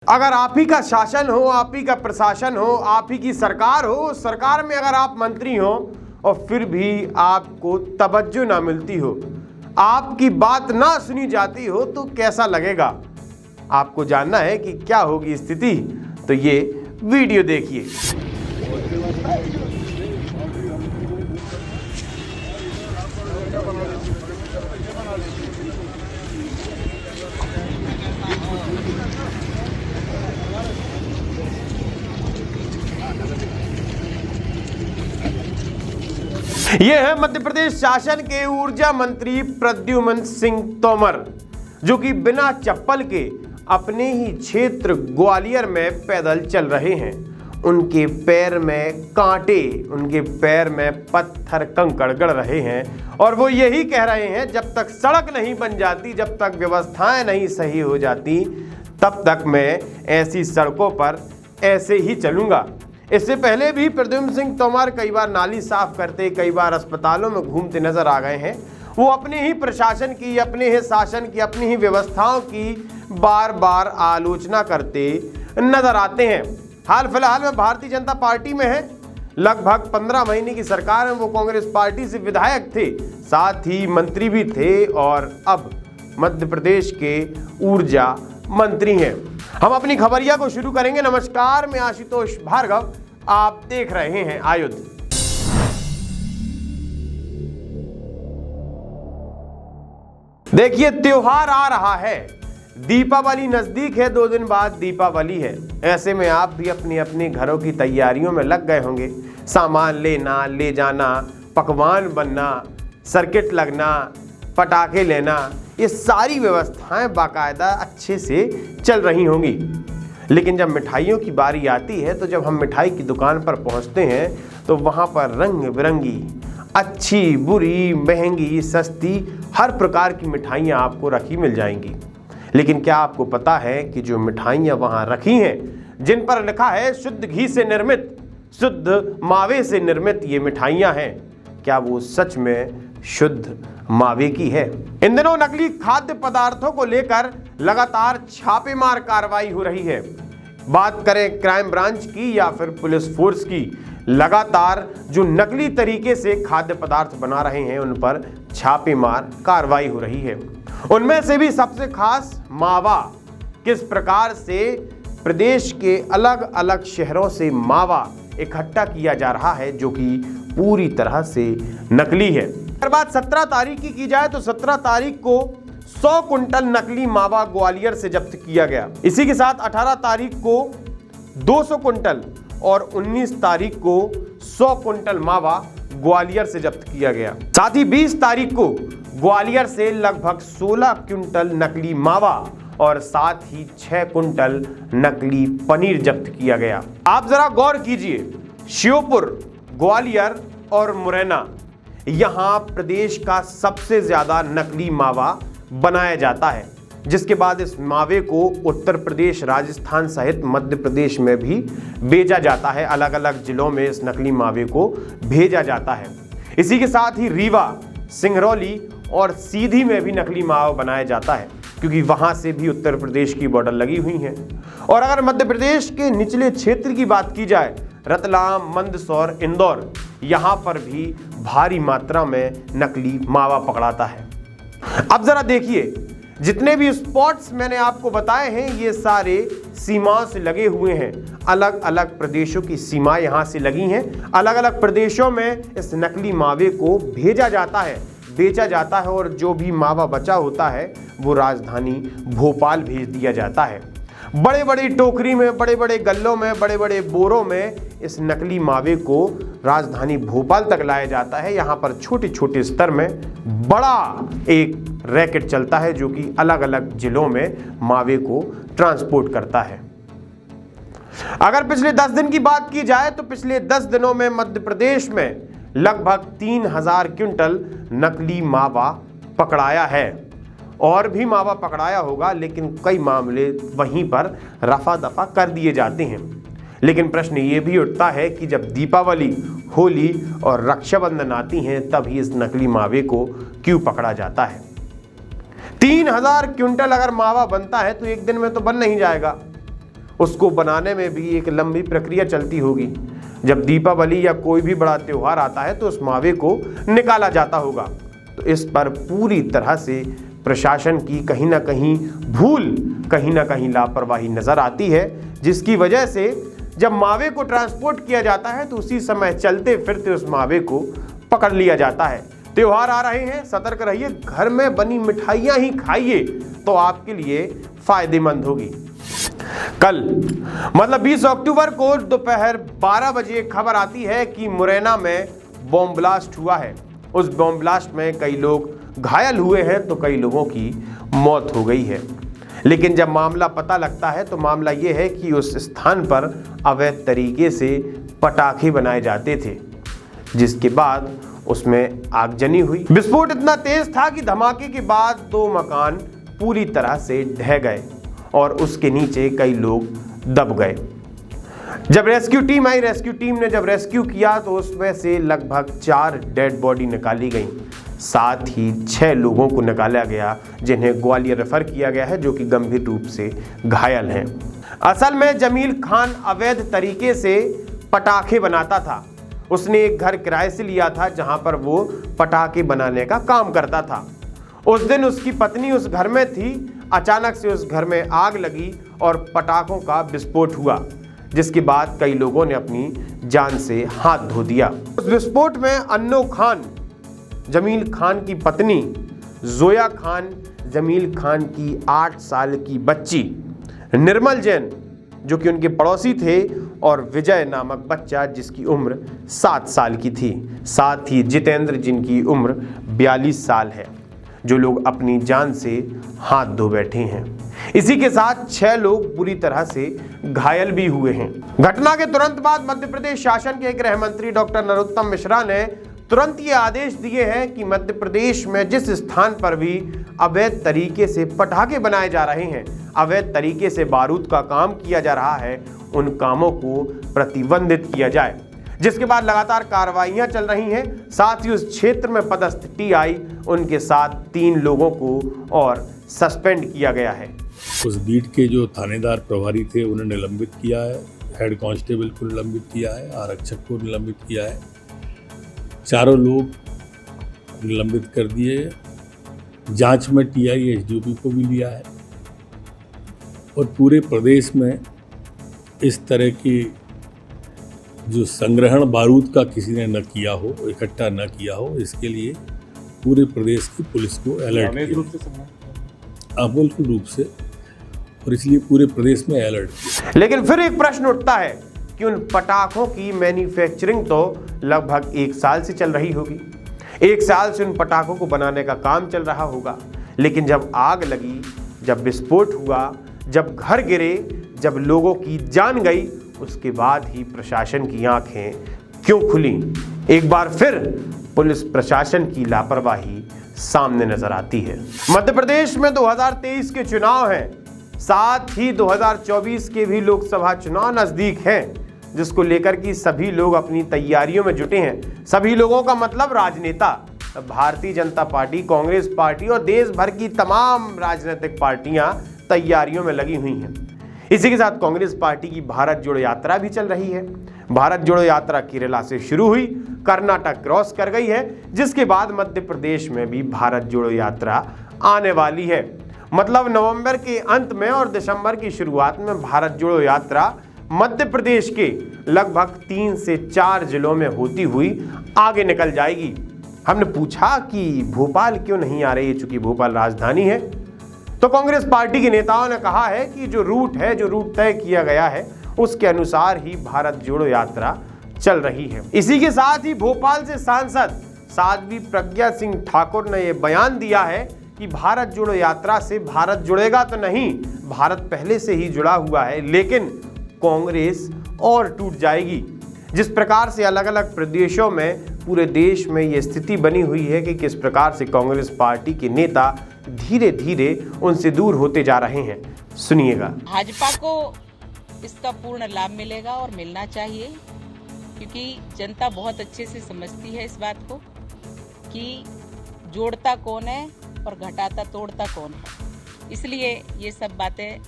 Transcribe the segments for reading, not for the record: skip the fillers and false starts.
अगर आप ही का शासन हो, आप ही का प्रशासन हो, आप ही की सरकार हो, सरकार में अगर आप मंत्री हो और फिर भी आपको तवज्जो ना मिलती हो, आपकी बात ना सुनी जाती हो, तो कैसा लगेगा? आपको जानना है कि क्या होगी स्थिति, तो ये वीडियो देखिए। ये है मध्य प्रदेश शासन के ऊर्जा मंत्री प्रद्युम्न सिंह तोमर, जो कि बिना चप्पल के अपने ही क्षेत्र ग्वालियर में पैदल चल रहे हैं। उनके पैर में कांटे, उनके पैर में पत्थर कंकड़ गड़ रहे हैं और वो यही कह रहे हैं, जब तक सड़क नहीं बन जाती, जब तक व्यवस्थाएं नहीं सही हो जाती, तब तक मैं ऐसी सड़कों पर ऐसे ही चलूंगा। इससे पहले भी प्रद्युम्न सिंह तोमर कई बार नाली साफ करते, कई बार अस्पतालों में घूमते नजर आ गए हैं। वो अपने ही प्रशासन की, अपने ही शासन की, अपनी ही व्यवस्थाओं की बार बार आलोचना करते नजर आते हैं। हाल फिलहाल में भारतीय जनता पार्टी में है, लगभग 15 महीने की सरकार में वो कांग्रेस पार्टी से विधायक थे, साथ ही मंत्री भी थे और अब मध्य प्रदेश के ऊर्जा मंत्री हैं। हम अपनी खबरिया को शुरू करेंगे। नमस्कार, मैं आशुतोष भार्गव, आप देख रहे हैं आयुध। देखिए, त्योहार आ रहा है, दीपावली नजदीक है, 2 दिन बाद दीपावली है। ऐसे में आप भी अपने अपने घरों की तैयारियों में लग गए होंगे। सामान लेना, ले जाना, पकवान बनना, सर्किट लगना, पटाखे लेना, ये सारी व्यवस्थाएं बाकायदा अच्छे से चल रही होंगी। लेकिन जब मिठाइयों की बारी आती है, तो जब हम मिठाई की दुकान पर पहुंचते हैं, तो वहां पर रंग बिरंगी, अच्छी, बुरी, महंगी, सस्ती, हर प्रकार की मिठाइयाँ आपको रखी मिल जाएंगी। लेकिन क्या आपको पता है कि जो मिठाइयाँ वहाँ रखी हैं, जिन पर लिखा है शुद्ध घी से निर्मित, शुद्ध मावे से निर्मित ये मिठाइयाँ हैं, क्या वो सच में शुद्ध मावे की है? इन दिनों नकली खाद्य पदार्थों को लेकर लगातार छापेमार कार्रवाई हो रही है। बात करें क्राइम ब्रांच की या फिर पुलिस फोर्स की, लगातार जो नकली तरीके से खाद्य पदार्थ बना रहे हैं, उन पर छापेमार कार्रवाई हो रही है। उनमें से भी सबसे खास मावा, किस प्रकार से प्रदेश के अलग अलग शहरों से मावा इकट्ठा किया जा रहा है, जो कि पूरी तरह से नकली है। अगर बात 17 तारीख की जाए, तो 17 तारीख को 100 कुंटल नकली मावा ग्वालियर से जब्त किया गया। इसी के साथ 18 तारीख को 200 कुंटल और 19 तारीख को 100 कुंटल मावा ग्वालियर से जब्त किया गया। साथ ही 20 तारीख को ग्वालियर से लगभग 16 क्विंटल नकली मावा और साथ ही 6 कुंटल नकली पनीर जब्त किया गया। आप जरा गौर कीजिए, श्योपुर, ग्वालियर और मुरैना, यहां प्रदेश का सबसे ज्यादा नकली मावा बनाया जाता है, जिसके बाद इस मावे को उत्तर प्रदेश, राजस्थान सहित मध्य प्रदेश में भी भेजा जाता है। अलग अलग जिलों में इस नकली मावे को भेजा जाता है। इसी के साथ ही रीवा, सिंगरौली और सीधी में भी नकली मावा बनाया जाता है, क्योंकि वहां से भी उत्तर प्रदेश की बॉर्डर लगी हुई है। और अगर मध्य प्रदेश के निचले क्षेत्र की बात की जाए, रतलाम, मंदसौर, इंदौर, यहां पर भी भारी मात्रा में नकली मावा पकड़ाता है। अब जरा देखिए, जितने भी स्पॉट्स मैंने आपको बताए हैं, ये सारे सीमाओं से लगे हुए हैं। अलग अलग प्रदेशों की सीमाएं यहां से लगी हैं। अलग अलग प्रदेशों में इस नकली मावे को भेजा जाता है, बेचा जाता है और जो भी मावा बचा होता है, वो राजधानी भोपाल भेज दिया जाता है। बड़े बड़े टोकरी में, बड़े बड़े गल्लों में, बड़े बड़े बोरों में इस नकली मावे को राजधानी भोपाल तक लाया जाता है। यहाँ पर छोटे छोटे स्तर में बड़ा एक रैकेट चलता है, जो कि अलग अलग जिलों में मावे को ट्रांसपोर्ट करता है। अगर पिछले 10 दिन की बात की जाए, तो पिछले 10 दिनों में मध्य प्रदेश में लगभग 3000 क्विंटल नकली मावा पकड़ाया है। और भी मावा पकड़ाया होगा, लेकिन कई मामले वहीं पर रफा दफा कर दिए जाते हैं। लेकिन प्रश्न ये भी उठता है कि जब दीपावली, होली और रक्षाबंधन आती हैं, तभी इस नकली मावे को क्यों पकड़ा जाता है? 3000 क्विंटल अगर मावा बनता है, तो एक दिन में तो बन नहीं जाएगा। उसको बनाने में भी एक लंबी प्रक्रिया चलती होगी। जब दीपावली या कोई भी बड़ा त्यौहार आता है तो उस मावे को निकाला जाता होगा। तो इस पर पूरी तरह से प्रशासन की कहीं ना कहीं भूल, कहीं ना कहीं लापरवाही नजर आती है, जिसकी वजह से जब मावे को ट्रांसपोर्ट किया जाता है तो उसी समय चलते फिरते उस मावे को पकड़ लिया जाता है। त्योहार आ रहे हैं, सतर्क रहिए, घर में बनी मिठाइयां ही खाइए तो आपके लिए फायदेमंद होगी। कल मतलब 20 अक्टूबर को दोपहर 12 बजे खबर आती है कि मुरैना में बॉम्ब ब्लास्ट हुआ है। उस बॉम्ब ब्लास्ट में कई लोग घायल हुए हैं तो कई लोगों की मौत हो गई है। लेकिन जब मामला पता लगता है तो मामला ये है कि उस स्थान पर अवैध तरीके से पटाखे बनाए जाते थे, जिसके बाद उसमें आगजनी हुई। विस्फोट इतना तेज था कि धमाके के बाद 2 मकान पूरी तरह से ढह गए और उसके नीचे कई लोग दब गए। जब रेस्क्यू टीम आई, रेस्क्यू टीम ने जब रेस्क्यू किया तो उसमें से लगभग 4 डेड बॉडी निकाली गई। साथ ही 6 लोगों को निकाला गया जिन्हें ग्वालियर रेफर किया गया है, जो कि गंभीर रूप से घायल हैं। असल में जमील खान अवैध तरीके से पटाखे बनाता था। उसने एक घर किराए से लिया था जहां पर वो पटाखे बनाने का काम करता था। उस दिन उसकी पत्नी उस घर में थी। अचानक से उस घर में आग लगी और पटाखों का विस्फोट हुआ, जिसके बाद कई लोगों ने अपनी जान से हाथ धो दिया। उस विस्फोट में अन्नो खान, जमील खान की पत्नी, जोया खान, जमील खान की 8 साल की बच्ची, निर्मल जैन जो कि उनके पड़ोसी थे, और विजय नामक बच्चा जिसकी उम्र 7 साल की थी, साथ ही जितेंद्र जिनकी उम्र 42 साल है, जो लोग अपनी जान से हाथ धो बैठे हैं। इसी के साथ 6 लोग बुरी तरह से घायल भी हुए हैं। घटना के तुरंत बाद मध्य प्रदेश शासन के गृह मंत्री डॉक्टर नरोत्तम मिश्रा ने तुरंत ये आदेश दिए हैं कि मध्य प्रदेश में जिस स्थान पर भी अवैध तरीके से पटाखे बनाए जा रहे हैं, अवैध तरीके से बारूद का काम किया जा रहा है, उन कामों को प्रतिबंधित किया जाए। जिसके बाद लगातार कार्रवाइयां चल रही हैं। साथ ही उस क्षेत्र में पदस्थ टीआई, उनके साथ 3 लोगों को और सस्पेंड किया गया है। उस बीट के जो थानेदार प्रभारी थे उन्हें निलंबित किया है, हेड कांस्टेबल को निलंबित किया है, आरक्षक को निलंबित किया है। 4 लोग निलंबित कर दिए। जांच में टीआई एसडीओपी को भी लिया है और पूरे प्रदेश में इस तरह की जो संग्रहण बारूद का किसी ने न किया हो, इकट्ठा न किया हो, इसके लिए पूरे प्रदेश की पुलिस को अलर्ट किया, बिल्कुल रूप से, और इसलिए पूरे प्रदेश में अलर्ट किया। लेकिन फिर एक प्रश्न उठता है कि उन पटाखों की मैन्युफैक्चरिंग तो लगभग 1 साल से चल रही होगी। 1 साल से उन पटाखों को बनाने का काम चल रहा होगा, लेकिन जब आग लगी, जब विस्फोट हुआ, जब घर गिरे, जब लोगों की जान गई, उसके बाद ही प्रशासन की आंखें क्यों खुली? एक बार फिर पुलिस प्रशासन की लापरवाही सामने नजर आती है। मध्य प्रदेश में 2023 के चुनाव हैं, साथ ही 2024 के भी लोकसभा चुनाव नजदीक हैं, जिसको लेकर की सभी लोग अपनी तैयारियों में जुटे हैं। सभी लोगों का मतलब राजनेता, भारतीय जनता पार्टी, कांग्रेस पार्टी और देश भर की तमाम राजनीतिक पार्टियां तैयारियों में लगी हुई हैं। इसी के साथ कांग्रेस पार्टी की भारत जोड़ो यात्रा भी चल रही है। भारत जोड़ो यात्रा केरला से शुरू हुई, कर्नाटक क्रॉस कर गई है, जिसके बाद मध्य प्रदेश में भी भारत जोड़ो यात्रा आने वाली है। मतलब नवंबर के अंत में और दिसंबर की शुरुआत में भारत जोड़ो यात्रा मध्य प्रदेश के लगभग 3 से 4 जिलों में होती हुई आगे निकल जाएगी। हमने पूछा कि भोपाल क्यों नहीं आ रही, चूंकि भोपाल राजधानी है। तो कांग्रेस पार्टी के नेताओं ने कहा है कि जो रूट तय किया गया है, उसके अनुसार ही भारत जोड़ो यात्रा चल रही है। इसी के साथ ही भोपाल से सांसद साध्वी प्रज्ञा सिंह ठाकुर ने यह बयान दिया है कि भारत जोड़ो यात्रा से भारत जुड़ेगा तो नहीं, भारत पहले से ही जुड़ा हुआ है, लेकिन कांग्रेस और टूट जाएगी। जिस प्रकार से अलग अलग प्रदेशों में, पूरे देश में ये स्थिति बनी हुई है कि किस प्रकार से कांग्रेस पार्टी के नेता धीरे धीरे उनसे दूर होते जा रहे हैं। सुनिएगा। भाजपा को इसका पूर्ण लाभ मिलेगा और मिलना चाहिए, क्योंकि जनता बहुत अच्छे से समझती है इस बात को कि जोड़ता कौन है और घटाता तोड़ता कौन है। इसलिए ये सब बातें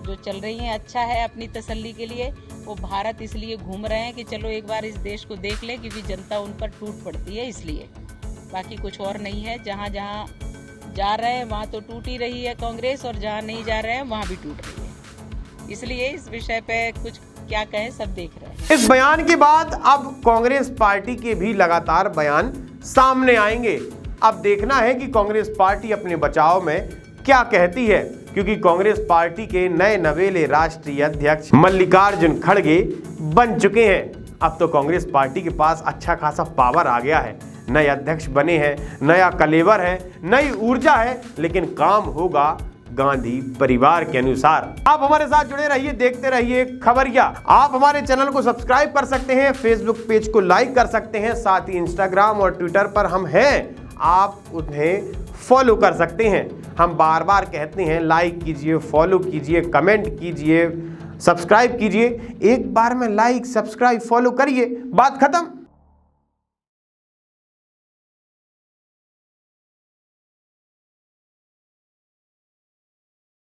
जो चल रही हैं अच्छा है अपनी तसल्ली के लिए। वो भारत इसलिए घूम रहे हैं कि चलो एक बार इस देश को देख ले, क्योंकि जनता उन पर टूट पड़ती है इसलिए, बाकी कुछ और नहीं है। जहाँ जहाँ जा रहे हैं वहाँ तो टूट ही रही है कांग्रेस, और जहाँ नहीं जा रहे हैं वहाँ भी टूट रही है। इसलिए इस विषय पे कुछ क्या कहें, सब देख रहे हैं। इस बयान के बाद अब कांग्रेस पार्टी के भी लगातार बयान सामने आएंगे। अब देखना है कि कांग्रेस पार्टी अपने बचाव में क्या कहती है, क्योंकि कांग्रेस पार्टी के नए नवेले राष्ट्रीय अध्यक्ष मल्लिकार्जुन खड़गे बन चुके हैं। अब तो कांग्रेस पार्टी के पास अच्छा खासा पावर आ गया है, नए अध्यक्ष बने हैं, नया कलेवर है, नई ऊर्जा है, लेकिन काम होगा गांधी परिवार के अनुसार। आप हमारे साथ जुड़े रहिए, देखते रहिए खबरिया। आप हमारे चैनल को सब्सक्राइब कर सकते हैं, फेसबुक पेज को लाइक कर सकते हैं, साथ ही इंस्टाग्राम और ट्विटर पर हम हैं, आप उन्हें फॉलो कर सकते हैं। हम बार बार कहते हैं लाइक कीजिए, फॉलो कीजिए, कमेंट कीजिए, सब्सक्राइब कीजिए। एक बार में लाइक, सब्सक्राइब, फॉलो करिए, बात खत्म।